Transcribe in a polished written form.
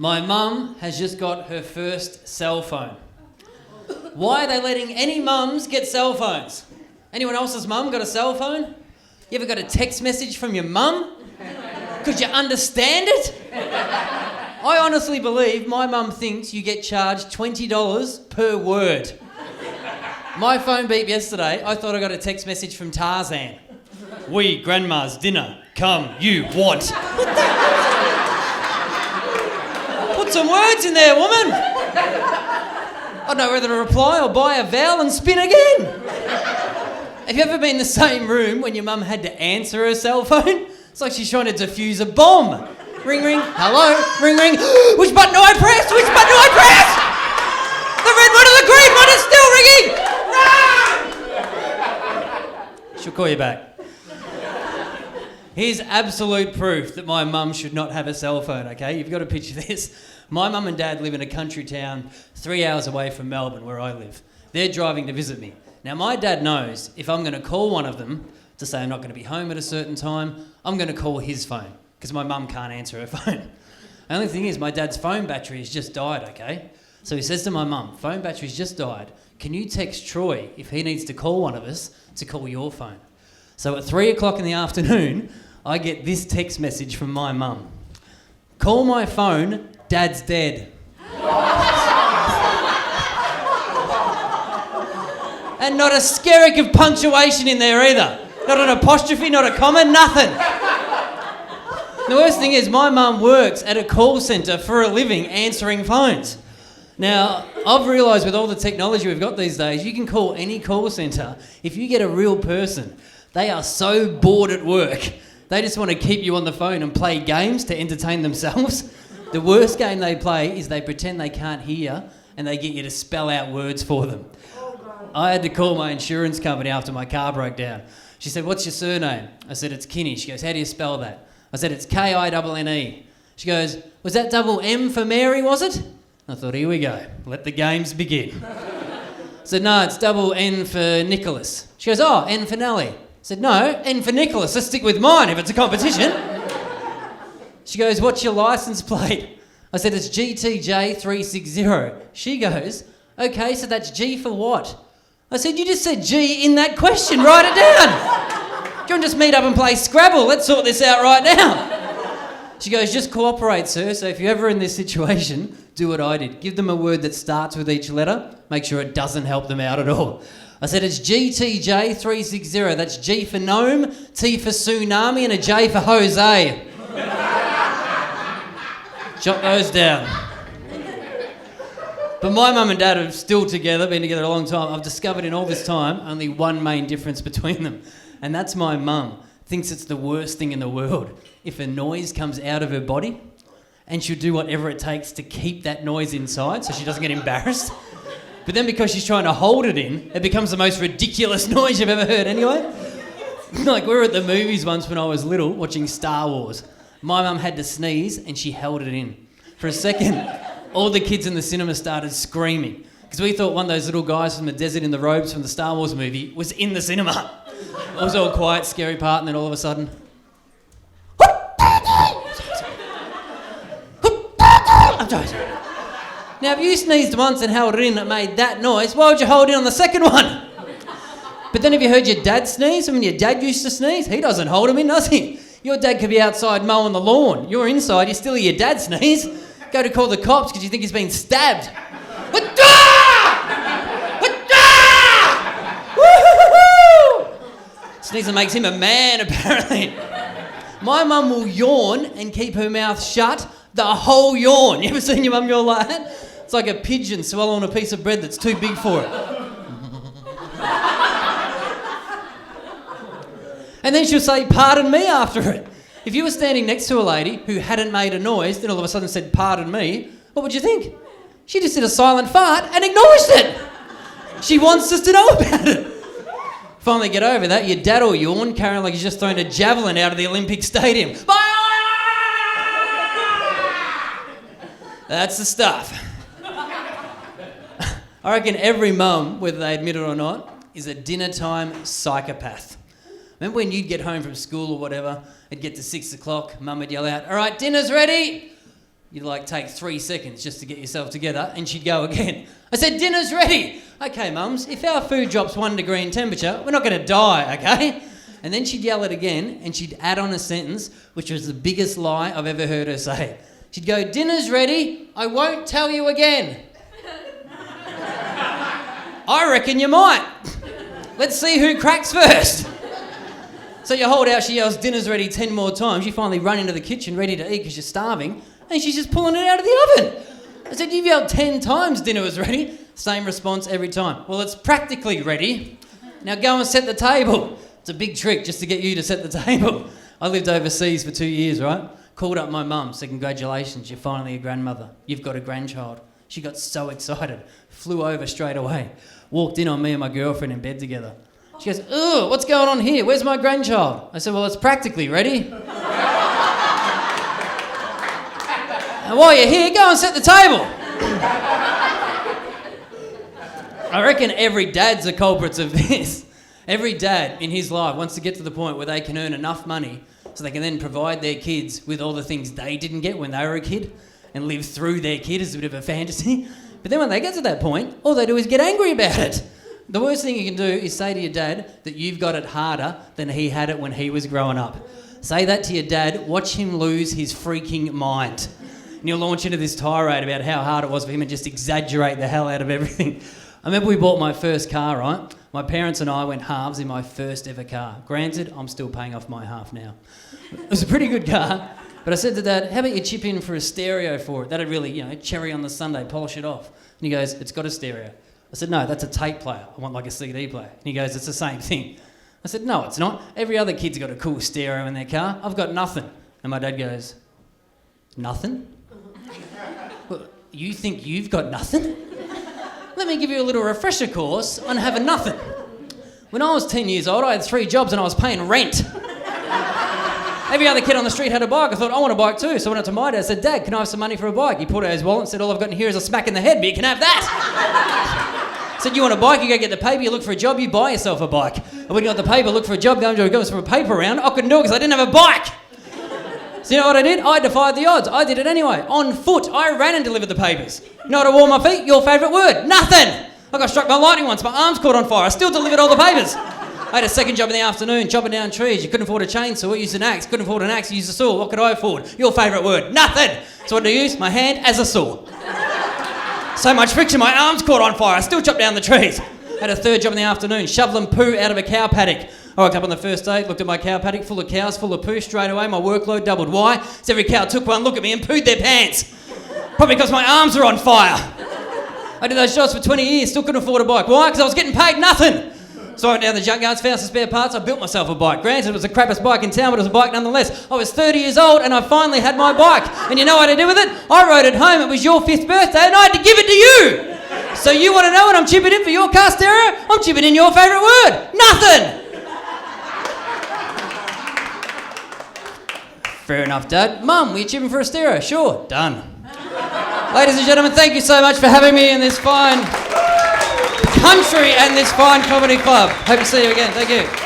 My mum has just got her first cell phone. Why are they letting any mums get cell phones? Anyone else's mum got a cell phone? You ever got a text message from your mum? Could you understand it? I honestly believe my mum thinks you get charged $20 per word. My phone beeped yesterday. I thought I got a text message from Tarzan. We, grandma's dinner. Come, you want. Put some words in there, woman. I don't know whether to reply or buy a vowel and spin again. Have you ever been in the same room when your mum had to answer her cell phone? It's like she's trying to defuse a bomb. Ring, ring, hello, ring, ring. Which button do I press? Which button do I press? The red one or the green one is still ringing. She'll call you back. Here's absolute proof that my mum should not have a cell phone, okay? You've got to picture this. My mum and dad live in a country town 3 hours away from Melbourne, where I live. They're driving to visit me. Now, my dad knows if I'm going to call one of them to say I'm not going to be home at a certain time, I'm going to call his phone, because my mum can't answer her phone. The only thing is, my dad's phone battery has just died, okay? So he says to my mum, phone battery's just died. Can you text Troy if he needs to call one of us to call your phone? So at 3 o'clock in the afternoon, I get this text message from my mum. Call my phone, Dad's dead. And not a skerrick of punctuation in there either. Not an apostrophe, not a comma, nothing. The worst thing is my mum works at a call centre for a living answering phones. Now, I've realised with all the technology we've got these days, you can call any call centre. If you get a real person, they are so bored at work. They just want to keep you on the phone and play games to entertain themselves. The worst game they play is they pretend they can't hear and they get you to spell out words for them. I had to call my insurance company after my car broke down. She said, what's your surname? I said, it's Kinne. She goes, how do you spell that? I said, it's Kinne. She goes, was that double M for Mary, was it? I thought, here we go. Let the games begin. I said, no, it's double N for Nicholas. She goes, oh, N for Nelly. I said, no, N for Nicholas. Let's stick with mine if it's a competition. She goes, what's your licence plate? I said, it's GTJ360. She goes, okay, so that's G for what? I said, you just said G in that question. Write it down. Do you want to just meet up and play Scrabble? Let's sort this out right now. She goes, just cooperate, sir. So if you're ever in this situation, do what I did. Give them a word that starts with each letter. Make sure it doesn't help them out at all. I said, it's GTJ360. That's G for gnome, T for tsunami, and a J for Jose. Jot those down. But my mum and dad are still together, been together a long time. I've discovered in all this time only one main difference between them, and that's my mum thinks it's the worst thing in the world if a noise comes out of her body, and she'll do whatever it takes to keep that noise inside so she doesn't get embarrassed. But then because she's trying to hold it in, it becomes the most ridiculous noise you've ever heard anyway. Like we were at the movies once when I was little watching Star Wars. My mum had to sneeze and she held it in. For a second, all the kids in the cinema started screaming because we thought one of those little guys from the desert in the robes from the Star Wars movie was in the cinema. It was all quiet, scary part, and then all of a sudden... Now, if you sneezed once and held it in and it made that noise, why would you hold it on the second one? But then have you heard your dad sneeze? I mean, your dad used to sneeze. He doesn't hold him in, does he? Your dad could be outside mowing the lawn. You're inside, you still hear your dad sneeze. Go to call the cops because you think he's been stabbed. Sneezing makes him a man, apparently. My mum will yawn and keep her mouth shut the whole yawn. You ever seen your mum yawn like that? It's like a pigeon swallowing a piece of bread that's too big for it. And then she'll say, pardon me after it. If you were standing next to a lady who hadn't made a noise, then all of a sudden said, pardon me, what would you think? She just did a silent fart and acknowledged it. She wants us to know about it. Finally get over that, your dad will yawn, carrying like he's just thrown a javelin out of the Olympic Stadium. That's the stuff. I reckon every mum, whether they admit it or not, is a dinner time psychopath. Remember when you'd get home from school or whatever, it'd get to 6 o'clock, mum would yell out, all right, dinner's ready. you'd like take 3 seconds just to get yourself together, and she'd go again. I said, dinner's ready. Okay, mums, if our food drops 1 degree in temperature, we're not going to die, okay? And then she'd yell it again, and she'd add on a sentence, which was the biggest lie I've ever heard her say. She'd go, dinner's ready, I won't tell you again. I reckon you might. Let's see who cracks first. So you hold out, she yells, dinner's ready 10 more times. You finally run into the kitchen ready to eat because you're starving, and she's just pulling it out of the oven. I said, you've yelled 10 times dinner was ready. Same response every time. Well, it's practically ready. Now go and set the table. It's a big trick just to get you to set the table. I lived overseas for 2 years, right? Called up my mum, said, congratulations, you're finally a grandmother. You've got a grandchild. She got so excited, flew over straight away, walked in on me and my girlfriend in bed together. She goes, ugh, what's going on here? Where's my grandchild? I said, well, it's practically ready. And while you're here, go and set the table. I reckon every dad's the culprits of this. Every dad in his life wants to get to the point where they can earn enough money so they can then provide their kids with all the things they didn't get when they were a kid and live through their kid as a bit of a fantasy. But then when they get to that point, all they do is get angry about it. The worst thing you can do is say to your dad that you've got it harder than he had it when he was growing up. Say that to your dad, watch him lose his freaking mind. And you'll launch into this tirade about how hard it was for him and just exaggerate the hell out of everything. I remember we bought my first car, right? My parents and I went halves in my first ever car. Granted, I'm still paying off my half now. It was a pretty good car, but I said to Dad, how about you chip in for a stereo for it? That'd really, cherry on the Sunday, polish it off. And he goes, it's got a stereo. I said, no, that's a tape player. I want like a CD player. And he goes, it's the same thing. I said, no, it's not. Every other kid's got a cool stereo in their car. I've got nothing. And my dad goes, nothing? Well, you think you've got nothing? Let me give you a little refresher course on having nothing. When I was 10 years old, I had 3 jobs and I was paying rent. Every other kid on the street had a bike. I thought, I want a bike too. So I went up to my dad and said, Dad, can I have some money for a bike? He pulled out his wallet and said, all I've got in here is a smack in the head, but you can have that. I said, you want a bike? You go get the paper, you look for a job, you buy yourself a bike. I went and got the paper, look for a job, go for a paper round. I couldn't do it because I didn't have a bike. So you know what I did? I defied the odds. I did it anyway. On foot. I ran and delivered the papers. You know what I wore on my feet? Your favourite word. Nothing. I got struck by lightning once. My arms caught on fire. I still delivered all the papers. I had a second job in the afternoon, chopping down trees. You couldn't afford a chainsaw, used an axe. Couldn't afford an axe, used a saw. What could I afford? Your favourite word. Nothing. So what did I use? My hand as a saw. So much friction, my arms caught on fire. I still chopped down the trees. I had a third job in the afternoon, shoveling poo out of a cow paddock. I woke up on the first day, looked at my cow paddock, full of cows, full of poo. Straight away, my workload doubled. Why? Because every cow took one look at me and pooed their pants. Probably because my arms are on fire. I did those jobs for 20 years, still couldn't afford a bike. Why? Because I was getting paid nothing. So I went down the junkyards, found some spare parts, I built myself a bike. Granted, it was the crappiest bike in town, but it was a bike nonetheless. I was 30 years old and I finally had my bike. And you know what I did with it? I rode it home. It was your 5th birthday and I had to give it to you. So you want to know what I'm chipping in for your car stereo? I'm chipping in your favourite word. Nothing. Fair enough, Dad. Mum, were you chipping for a stereo? Sure. Done. Ladies and gentlemen, thank you so much for having me in this fine country and this fine comedy club. Hope to see you again. Thank you.